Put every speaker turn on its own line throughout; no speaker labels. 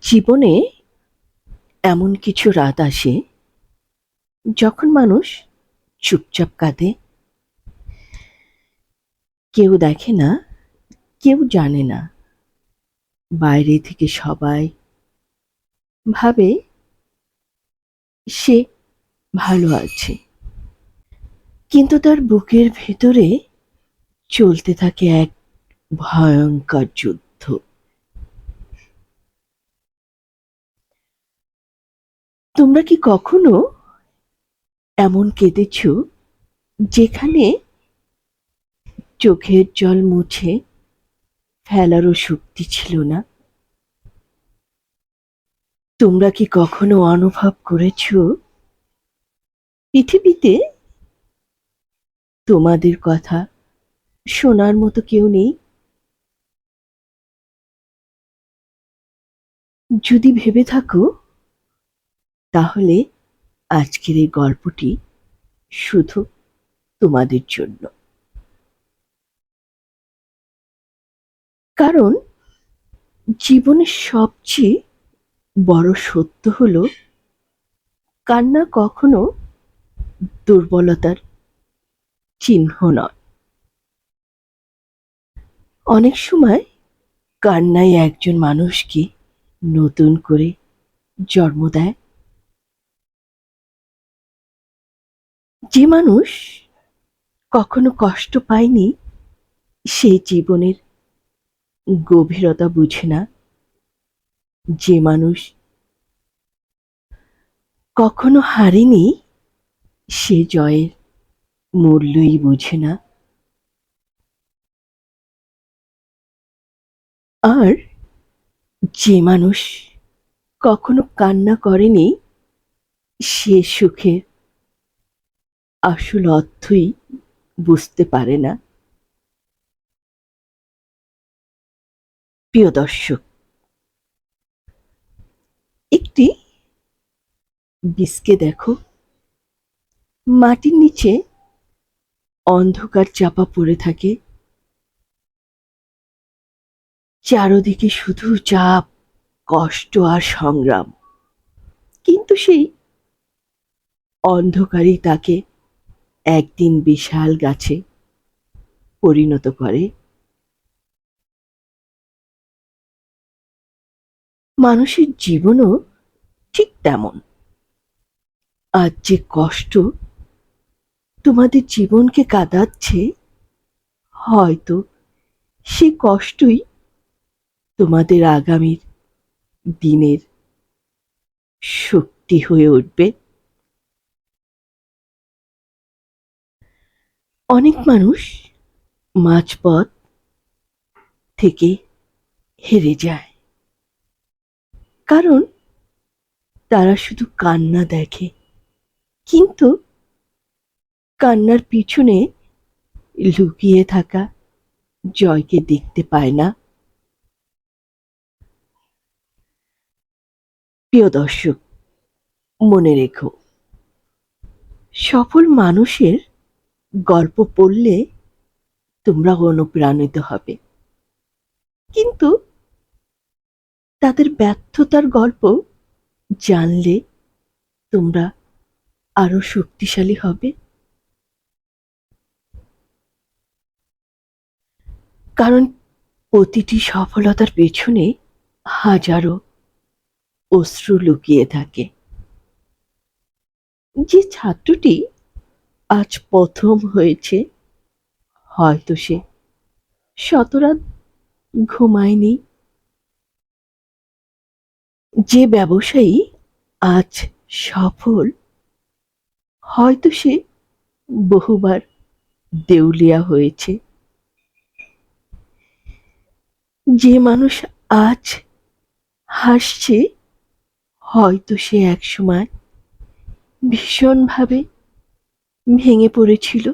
জীবনে এমন কিছু রাত আসে যখন মানুষ চুপচাপ কাঁদে। কেউ দেখে না, কেউ জানে না। বাইরে থেকে সবাই ভাবে সে ভালো আছে, কিন্তু তার বুকের ভেতরে চলতে থাকে এক ভয়ঙ্কর যুদ্ধ। তোমরা কি কখনো এমন কেঁদেছ যেখানে চোখের জল মুছে ফেলারও শক্তি ছিল না? তোমরা কি কখনো অনুভব করেছ পৃথিবীতে তোমাদের কথা শোনার মতো কেউ নেই? যদি ভেবে থাকো, তাহলে আজকের এই গল্পটি শুধু তোমাদের জন্য। কারণ জীবনের সবচেয়ে বড় সত্য হলো, কান্না কখনো দুর্বলতার চিহ্ন নয়। অনেক সময় কান্নাই একজন মানুষকে নতুন করে জন্ম দেয়। যে মানুষ কখনো কষ্ট পায়নি, সে জীবনের গভীরতা বুঝে না। যে মানুষ কখনো হারেনি, সে জয়ের মূল্যই বুঝে না। আর যে মানুষ কখনো কান্না করেনি, সে সুখের আসল অর্থই বুঝতে পারে না। প্রিয় দর্শক, একটি বীজকে দেখো। মাটির নিচে অন্ধকার চাপা পড়ে থাকে, চারদিকে শুধু চাপ, কষ্ট আর সংগ্রাম। কিন্তু সেই অন্ধকারই তাকে একদিন বিশাল গাছে পরিণত করে। মানুষের জীবনও ঠিক তেমন। আজ যে কষ্ট তোমাদের জীবনকে কাঁদাচ্ছে, হয়তো সে কষ্টই তোমাদের আগামীর দিনের শক্তি হয়ে উঠবে। অনেক মানুষ মাঝপথ থেকে হেরে যায়, কারণ তারা শুধু কান্না দেখে, কিন্তু কান্নার পিছনে লুকিয়ে থাকা জয়কে দেখতে পায় না। প্রিয় দর্শক, মনে রেখো, সফল মানুষের গল্প পড়লে তোমরা অনুপ্রাণিত হবে, কিন্তু তাদের ব্যর্থতার গল্প জানলে তোমরা আরো শক্তিশালী হবে। কারণ প্রতিটি সফলতার পেছনে হাজারো অশ্রু লুকিয়ে থাকে। যে ছাত্রটি আজ প্রথম হয়েছে, হয়তো সে শতরাত ঘুমায়নি। যে ব্যবসায়ী আজ সফল, হয়তো সে বহুবার দেউলিয়া হয়েছে। যে মানুষ আজ হাসছে, হয়তো সে একসময় ভীষণভাবে ভেঙে পড়েছিল।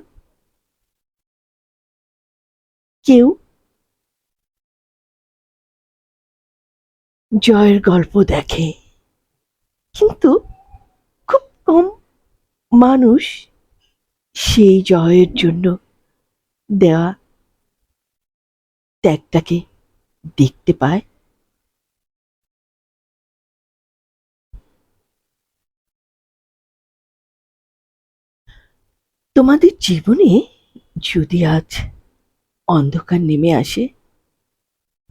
কেউ জয়ের গল্প দেখে, কিন্তু খুব কম মানুষ সেই জয়ের জন্য দেওয়া ত্যাগটাকে দেখতে পায়। তোমাদের জীবনে যদি আজ অন্ধকার নেমে আসে,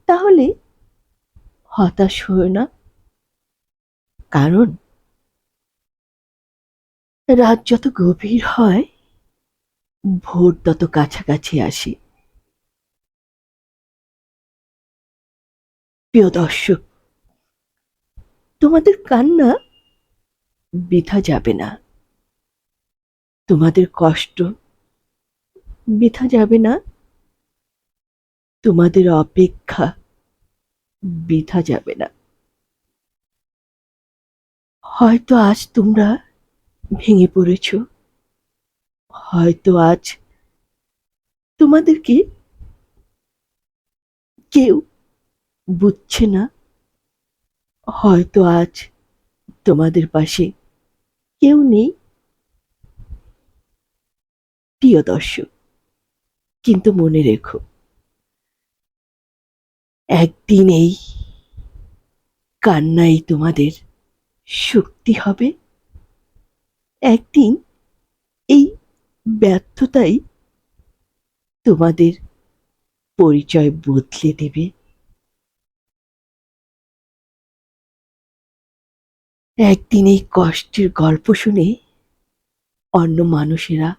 তাহলে হতাশ হও না। কারণ রাত যত গভীর হয়, ভোর তত কাছাকাছি আসে। প্রিয় দর্শক, তোমাদের কান্না বৃথা যাবে না, তোমাদের কষ্ট বৃথা যাবে না, তোমাদের অপেক্ষা বৃথা যাবে না। হয়তো আজ তোমরা ভেঙে পড়েছ, হয়তো আজ তোমাদেরকে কেউ বুঝছে না, হয়তো আজ তোমাদের পাশে কেউ নেই। প্রিয় দর্শক, কিন্তু মনে রেখো, একদিন এই কান্নাই তোমাদের শক্তি হবে। একদিন এই ব্যর্থতাই তোমাদের পরিচয় বদলে দেবে। একদিন এই কষ্টের গল্প শুনে অন্য মানুষেরা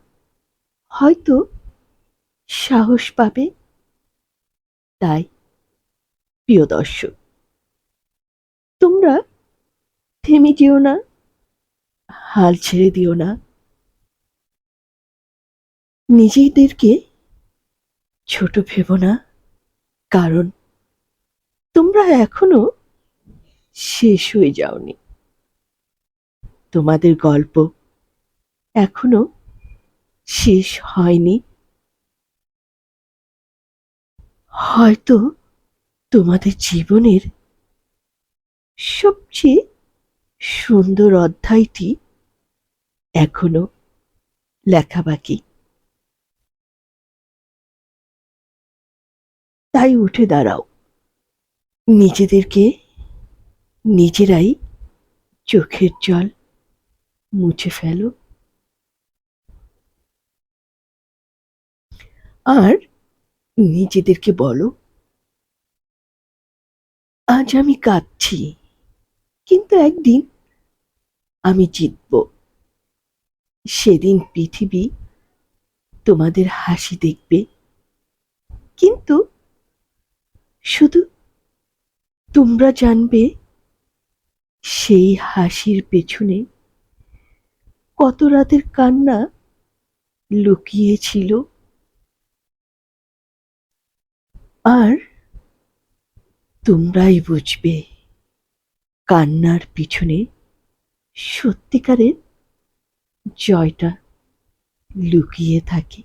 হয়তো সাহস পাবে। তাই প্রিয় দর্শক, তোমরা থেমে যেও না, হাল ছেড়ে দিও না, নিজেদেরকে ছোট ভেবো না। কারণ তোমরা এখনো শেষ হয়ে যাওনি, তোমাদের গল্প এখনো শেষ হয়নি। হয়তো তোমাদের জীবনের সবচেয়ে সুন্দর অধ্যায়টি এখনো লেখা বাকি। তাই উঠে দাঁড়াও, নিজেদেরকে নিজেরাই চোখের জল মুছে ফেলো। আর নিজেদেরকে বলো, আজ আমি কাঁদছি, কিন্তু একদিন আমি জিতব। সেদিন পৃথিবী তোমাদের হাসি দেখবে, কিন্তু শুধু তোমরা জানবে সেই হাসির পেছনে কত রাতের কান্না লুকিয়ে ছিল। আর তোমরাই বুঝবে কান্নার পিছনে সত্যিকারের জয়টা লুকিয়ে থাকে।